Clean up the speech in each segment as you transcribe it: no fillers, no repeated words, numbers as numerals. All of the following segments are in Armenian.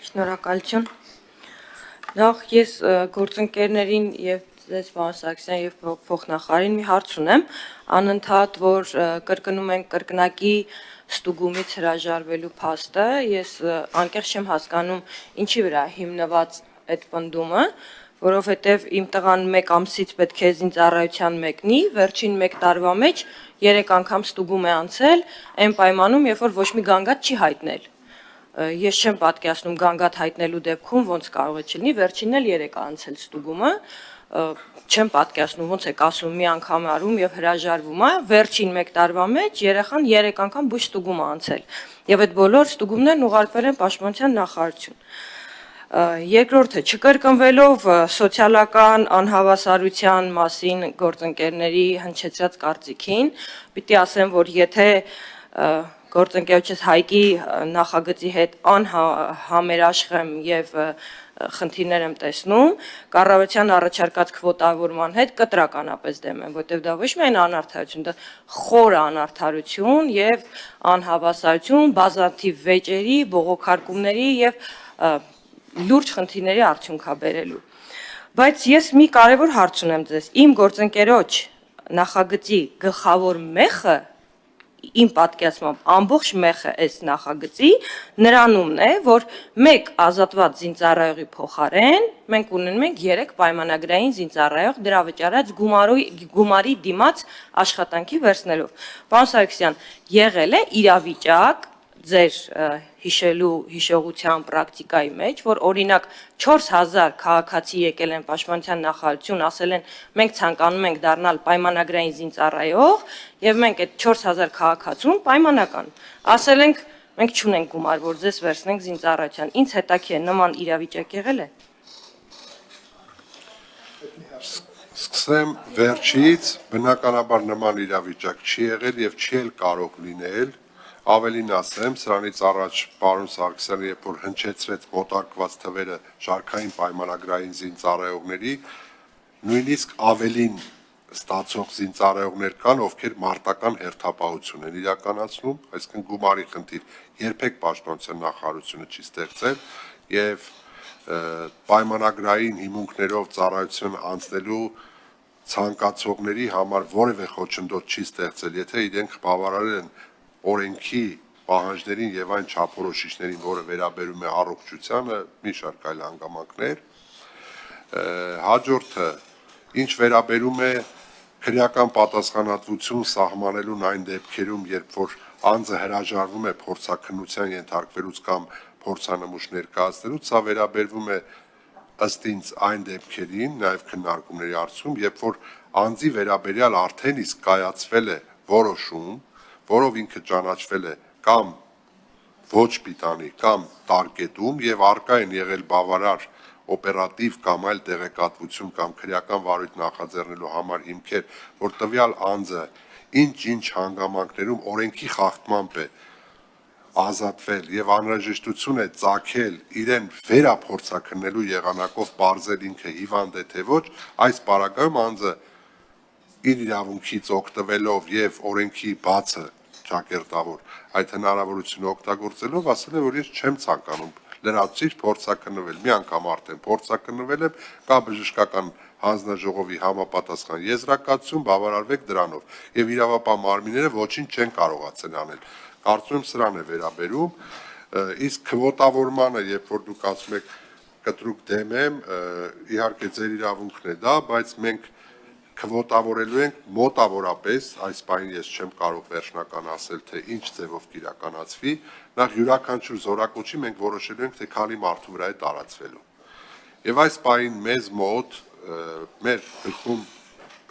Շնորհակալություն։ Նախ ես գործընկերներին եւ ձեզ պարոն Սարգսյան եւ փոխնախարարին մի հարց ունեմ, անընդհատ որ կրկնում են կրկնակի ստուգումից հրաժարվելու փաստը, ես անկեղծ չեմ հասկանում ինչի վրա հիմնված այդ պնդումը, որովհետեւ իմ տղան 1 ամսից պետք է զինծառայության մեկնի, վերջին 1 տարվա մեջ 3 անգամ ստուգում է անցել, այն պայմանում, երբ որ ոչ մի գանգատ չի հայտնել։ Ես չեմ պատկերացնում գանգատ հայտնելու դեպքում ոնց կարող է չլինի, վերջինն էլ 3 անցել ստուգումը, չեմ պատկերացնում ոնց եք ասում մի անգամ արում եւ հրաժարվում է, վերջին 1 տարվա մեջ երեխան 3 անգամ բույս ստուգում անցել։ Եվ այդ բոլոր ստուգումներն ուղարկվել են Պաշտպանության նախարարություն։ Երկրորդը, չկրկնվելով սոցիալական անհավասարության մասին գործընկերների հնչեցրած կարծիքին, պիտի ասեմ, որ եթե գործընկերոջս Հայկի նախագծի հետ անհամերաշխ եմ եւ խնդիրներ եմ տեսնում, կառավարության առաջարկած քվոտավորման հետ կտրականապես դեմ եմ, որտեղ դա ոչ միայն անարդարություն, դա խոր անարդարություն եւ անհավասարություն, բազմաթիվ վեճերի, բողոքարկումների եւ լուրջ խնդիրների արդյունք է բերելու։ Բայց ես մի կարևոր հարց ունեմ ձեզ, իմ գործընկերոջ նախագծի գլխավոր մեխը իմ պատկերացմամբ ամբողջ մեխը այս նախագծի նրանումն է, որ 1 ազատված զինծառայողի փոխարեն մենք ունենում ենք 3 պայմանագրային զինծառայող դրա վճարած գումարի դիմաց աշխատանքի վերցնելով։ Պարոն Սարգսյան, եղել է իրավիճակ ձեր հիշողության պրակտիկայի մեջ, որ օրինակ 4000 քաղաքացի եկել են Պաշտպանության նախարարություն, ասել են մենք ցանկանում ենք դառնալ պայմանագրային զինծառայող եւ մենք այդ 4000 քաղաքացուն պայմանական ասել ենք մենք չունենք գումար, որ ձեզ վերցնենք զինծառայության։ Ինձ հետաքրքիր է նման իրավիճակ եղել է։ Սկսեմ վերջից, բնականաբար նման իրավիճակ չի եղել եւ չի էլ կարող լինել։ Ավելին ասեմ, սրանից առաջ պարոն Սարգսյանը, երբ որ հնչեցրեց մոտարկված թվերը շարքային պայմանագրային զինծառայողների, նույնիսկ ավելին ստացող զինծառայողներ կան, ովքեր մարտական հերթապահություն են իրականացնում, այսինքն գումարի խնդիր երբեք Պաշտպանության նախարարությունը չի ստեղծել եւ պայմանագրային հիմունքներով ծառայություն անցնելու ցանկացողների համար որևէ խոչընդոտ չի ստեղծել, եթե իրենք բավարարել են օրենքի պահանջներին եւ այն չափորոշիչներին, որը վերաբերում է առողջությանը, մի շարք այլ հանգամանքներ։ Հաջորդը, ինչ վերաբերում է քրեական պատասխանատվություն սահմանելուն այն դեպքերում, երբ որ անձը հրաժարվում է փորձաքննության ենթարկվելուց կամ փորձանմուշ ներկայացնելուց, սա վերաբերվում է ըստ ինձ այն դեպքերին, նաեւ քննարկումների արդյունքում, երբ որ անձի վերաբերյալ արդեն իսկ կայացվել է որոշում, որով ինքը ճանաչվել է կամ ոչ պիտանի կամ տարկետում եւ արկա են եղել բավարար օպերատիվ կամ այլ տեղեկատվություն կամ քրեական վարույթ նախաձեռնելու համար հիմքեր, որ տվյալ անձը ինչ հանգամանքներում օրենքի խախտմամբ է ազատվել եւ անհրաժեշտություն է ծագել իրեն վերափորձաքննելու եղանակով բարձել ինքը հիվանդ է թե ոչ, այս պարագայում անձը իր իրավունքից օգտվելով եւ օրենքի բացը ճակերտավոր այդ հնարավորությունը օգտագործելով ասել է, որ ես չեմ ցանկանում լրացուցիչ փորձաքննվել, մի անգամ արդեն փորձաքննվել եմ, կա բժշկական հանձնաժողովի համապատասխան եզրակացություն, բավարարվեք դրանով եւ իրավապահ մարմինները ոչինչ չեն կարողացել անել։ Կարծում եմ սրան է վերաբերում, իսկ քվոտավորմանը, երբ որ դուք ասում եք կտրուկ դեմ եմ, իհարկե ձեր իրավունքն է դա, բայց մենք քվոտավորելու ենք մոտավորապես, այս բանը ես չեմ կարող վերջնական ասել, թե ինչ ձևով կիրականացվի, նախ յուրաքանչյուր զորակոչի մենք որոշելու ենք, թե քանի մարդու վրա է տարածվելու։ Եվ այս բանին մեզ մոտ մեր գլխում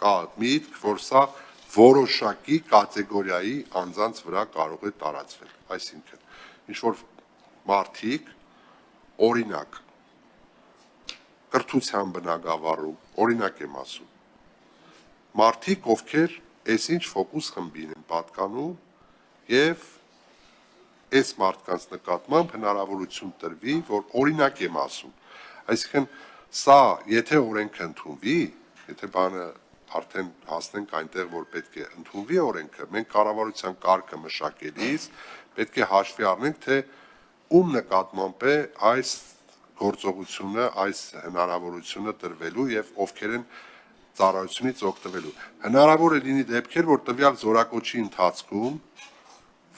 կա միտք, որ սա որոշակի կատեգորիայի անձանց վրա կարող է տարածվել, այսինքն ինչ որ մարդիկ օրինակ կրթության բնագավառում, օրինակ եմ ասում, մարդիկ, ովքեր այսինչ ֆոկուս խմբին են պատկանում եւ այս մարդկանց նկատմամբ հնարավորություն տրվի, որ օրինակ եմ ասում, այսինքն սա, եթե օրենքը ընդունվի, եթե բանը արդեն հասնենք այնտեղ, որ պետք է ընդունվի օրենքը, մենք կառավարության կարգը մշակելիս պետք է հաշվի առնենք, թե ում նկատմամբ է այս գործողությունը, այս հնարավորությունը տրվելու եւ ովքեր են ծառայությունից օգտվելու։ Հնարավոր է լինի դեպքեր, որ տվյալ զորակոչի ընթացքում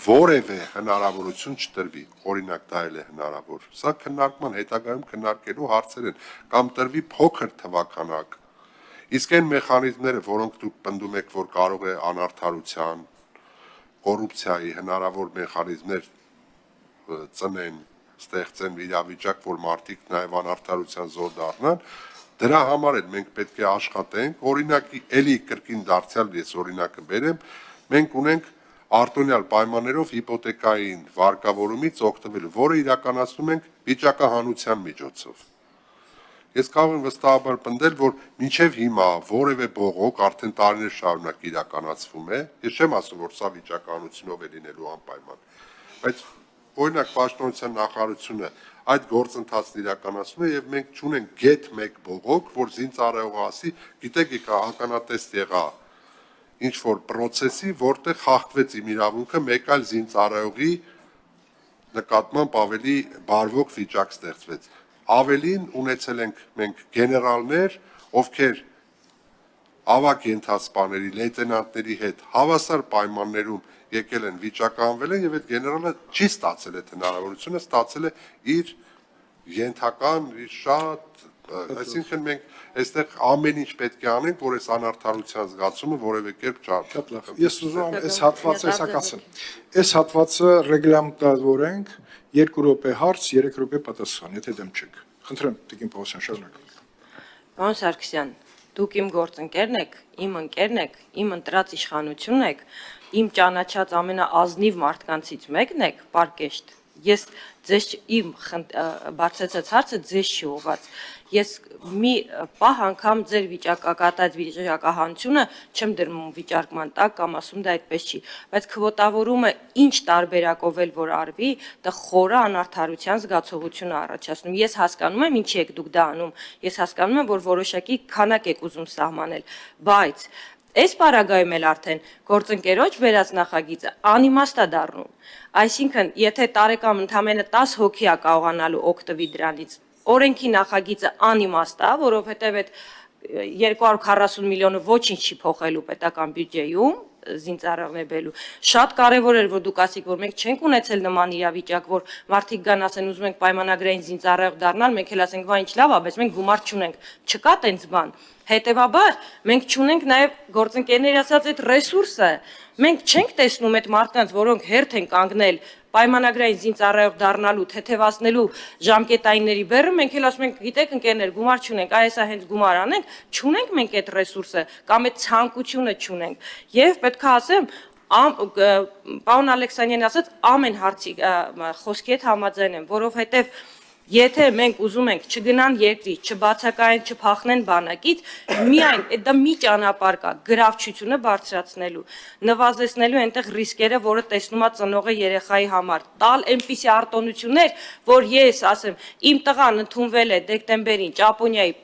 որևէ հնարավորություն չտրվի, օրինակ դա էլ է հնարավոր։ Սա քննարկման հետագայում քննարկելու հարցեր են, կամ տրվի փոքր թվականակ։ Իսկ այն մեխանիզմները, որոնք դուք պնդում եք, որ կարող է անարդարության, կոռուպցիայի հնարավոր մեխանիզմներ ծնեն, ստեղծեն իրավիճակ, որ մարդիկ նաև անարդարության զոհ դառնան, դրա համար էլ մենք պետք է աշխատենք, օրինակի էլի կրկին դարձյալ ես օրինակը բերեմ, մենք ունենք արտոնյալ պայմաններով հիպոթեկային վարկավորումից օգտվելու, որը իրականացնում ենք վիճակահանության միջոցով։ Ես կարող եմ վստահաբար պնդել, որ մինչև հիմա որևէ բողոք արդեն տարիներ շարունակ իրականացվում է, ես չեմ ասում, որ սա վիճակահանությունով է լինելու անպայման, բայց օրինակ պաշտպանության նախարարությունը այդ գործընթացն իրականացնում է եւ մենք չունենք գեթ մեկ բողոք, որ զինծառայողը ասի, գիտեք, եկա ականատես եղա ինչ որ process-ի, որտեղ խախտվեց իմ իրավունքը մեկ այլ զինծառայողի նկատմամբ ավելի բարվոք վիճակ ստեղծվեց։ Ավելին ունեցել ենք մենք գեներալներ, ովքեր ավակ ենթասպաների, լեյտենանտների հետ հավասար պայմաններում եկել են վիճակահանվել են եւ այդ գեներալը չի ստացել այդ հնարավորությունը, ստացել է իր ենթական, իր շատ, այսինքն մենք այստեղ ամեն ինչ պետք է անենք, որ այս անարդարության զգացումը որևէ կերպ չառնի։ Ես ուզում եմ այս հատվածը հեսակացել։ Այս հատվածը ռեգլամենտավորենք 2 րոպե հարց, 3 րոպե պատասխան, եթե դեմ չեք։ Խնդրեմ, Տիկին Պողոսյան, շարունակեք։ Պարոն Սարգսյան, դուք իմ գործընկերն եք, իմ ընկերն եք, իմ ընտրած իշխանությունն եք, իմ ճանաչած ամենաազնիվ մարդկանցից մեկն եք, պարկեշտ։ Ես ձեզ իմ բարձրացած հարցը ձեզ չի ուղղված։ Ես մի պահ անգամ ձեր վիճակակատած վիճակահանությունը չեմ դրում վիճարկման տակ կամ ասում դա այդպես չի, բայց քվոտավորումը ինչ տարբերակով էլ որ արվի, դա խորը անարդարության զգացողություն է առաջացնում։ Ես հասկանում եմ ինչի եք դուք դա անում։ Ես հասկանում եմ, որ որոշակի քանակ եք ուզում սահմանել, բայց այս պարագայում էլ արդեն գործընկերոջ վերած նախագիծը անիմաստ է դառնում։ Այսինքն, եթե տարեկան ընդամենը 10 հոգի է կարողանալու օգտվի դրանից, օրենքի նախագիծը անիմաստ է, որովհետև այդ 240 միլիոնը ոչինչ չի փոխելու պետական բյուջեում, զինծառայողների շատ կարևոր էր որ դուք ասիք որ մենք չենք ունեցել նման իրավիճակ որ մարդիկ գան ասեն ուզում ենք պայմանագրային զինծառայող դառնալ մենք էլ ասենք վայ ինչ լավ է բայց մենք գումար չունենք չկա տենց բան հետեւաբար մենք չունենք նաև գործընկերների ասած այդ ռեսուրսը մենք չենք տեսնում այդ մարդկանց որոնք հերթ են կանգնել պայմանագրային զինծառայող դառնալու թեթևացնելու ժամկետայինների բեռը մենք էլ ասում ենք գիտեք ընկերներ գումար չունենք այ հեսա հենց գումար անենք չունենք մենք այդ ռեսուրսը կամ այդ ցանկությունը չունենք եւ պետք է ասեմ պարոն Ալեքսանյանը ասաց ամեն հարցի խոսքի հետ համաձայն եմ որովհետեւ Եթե մենք ուզում ենք չգնան երկրի, չբացակայեն, չփախնեն բանակից, միայն դա մի ճանապարհ կա գրավչությունը բարձրացնելու, նվազեցնելու այնտեղ ռիսկերը, որը տեսնում է ծնողը երեխայի համար, տալ այնպիսի արտոնություններ, որ ես ասեմ, իմ տղան ընդունվել է դեկտեմբերին Ճապոնիայի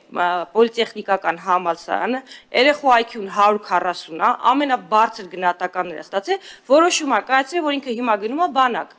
պոլիտեխնիկական համալսարանը, երեխու IQ-ն 140 է, ամենաբարձր գնահատականները ստացել, որոշում է կայացրել, որ ինքը հիմա գնում է բանակ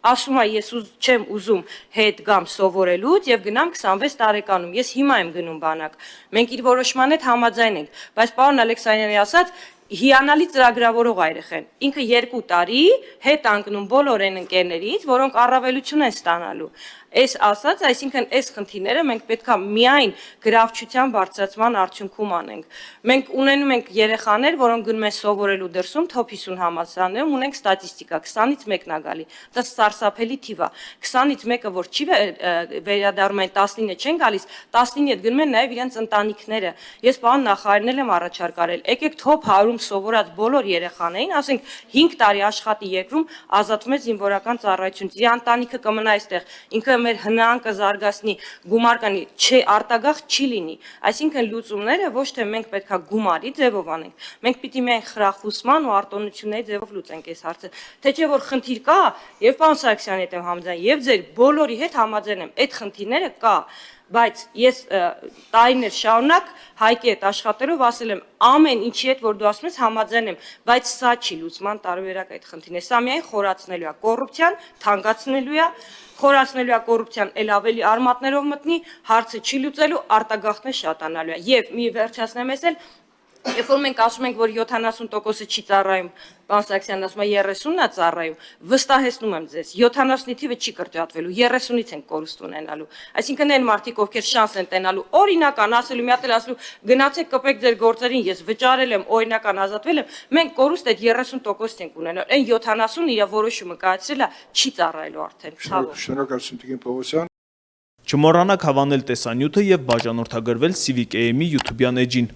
ասում է ես չեմ ուզում հետ գամ սովորելուց եւ գնամ 26 տարեկանում ես հիմա եմ գնում բանակ մենք իր որոշման հետ համաձայն ենք բայց պարոն Ալեքսանյանի ասած հիանալի ծրագրավորող երեխան ինքը 2 տարի հետ անկնում բոլոր այն ընկերներից որոնք առավելություն են ստանալու Այս ասած, այսինքն այս խնդիրները մենք պետքա միայն գրավչության բարձրացման արդյունքում անենք։ Մենք ունենում ենք երեխաներ, որոնք գնում են սովորելու դրսում top 50 համալսարաններում ունենք ստատիստիկա 20-ից 1-ն է գալի։ Դա սարսափելի թիվ է։ 20-ից 1-ը որ չի վերադառնում այն 19-ը չեն գալիս, 19-ի հետ գնում են նաև իրենց ընտանիքները։ Ես պարոն նախարարին եմ առաջարկարել, եկեք top 100-ում սովորած բոլոր երեխաներին, ասենք 5 տարի աշխատի երկրում ազատվում է զինվորական ծառայությունից։ Իր ընտանիքը կմնա այստեղ։ Ինքը մեր հնանկը զարգացնի, գումար կանի, արտագաղթ չի լինի։ Այսինքն լուծումները ոչ թե մենք պետքա գումարի ձևով անենք, մենք պիտի միայն խրախուսման ու արտոնությունների ձևով լուծենք այս հարցը։ Թե չէ որ խնդիր կա, եւ պարոն Սարգսյանի հետ եմ համաձայն, եւ ձեր բոլորի հետ համաձայն եմ, այդ խնդիրները կա, բայց ես տարիներ շարունակ Հայկի հետ աշխատելով ասել եմ ամեն ինչի հետ որ դու ասում ես համաձայն եմ, բայց սա չի լուծման տարբերակ այդ խնդիրն է, սա միայն խորացնելու է կոռուպցիան, թանկացնելու է, խորացնելու է կոռուպցիան, ել ավելի արմատներով մտնի, հարցը չի լուծելու, արտագաղթն է շատանալու է։ Եվ մի վերջացնեմ ես էլ Երբ որ մենք ասում ենք, որ 70%-ը չի ծառայում, պարոն Սարգսյանն ասում է 30-ն է ծառայում, վստահեցնում եմ ձեզ, 70-ի թիվը չի կրճատվելու, 30-ից են կորուստ ունենալու։ Այսինքն այն մարդիկ, ովքեր շանս են տենալու, օրինական ասելու, մի հատ էլ ասելու, գնացեք կպեք ձեր գործերին, ես վճարել եմ, օրինական ազատվել եմ, մենք կորուստ այդ 30% ենք ունենալու։ Այն 70-ն իր որոշումը կայացրել է, չի ծառայելու արդեն, ցավոք։ Շնորհակալություն Տիկին Պողոսյան։ Չմոռանաք հավանել տեսանյութը եւ բաժանորդագրվել Civic AM-ի YouTube-յան էջին։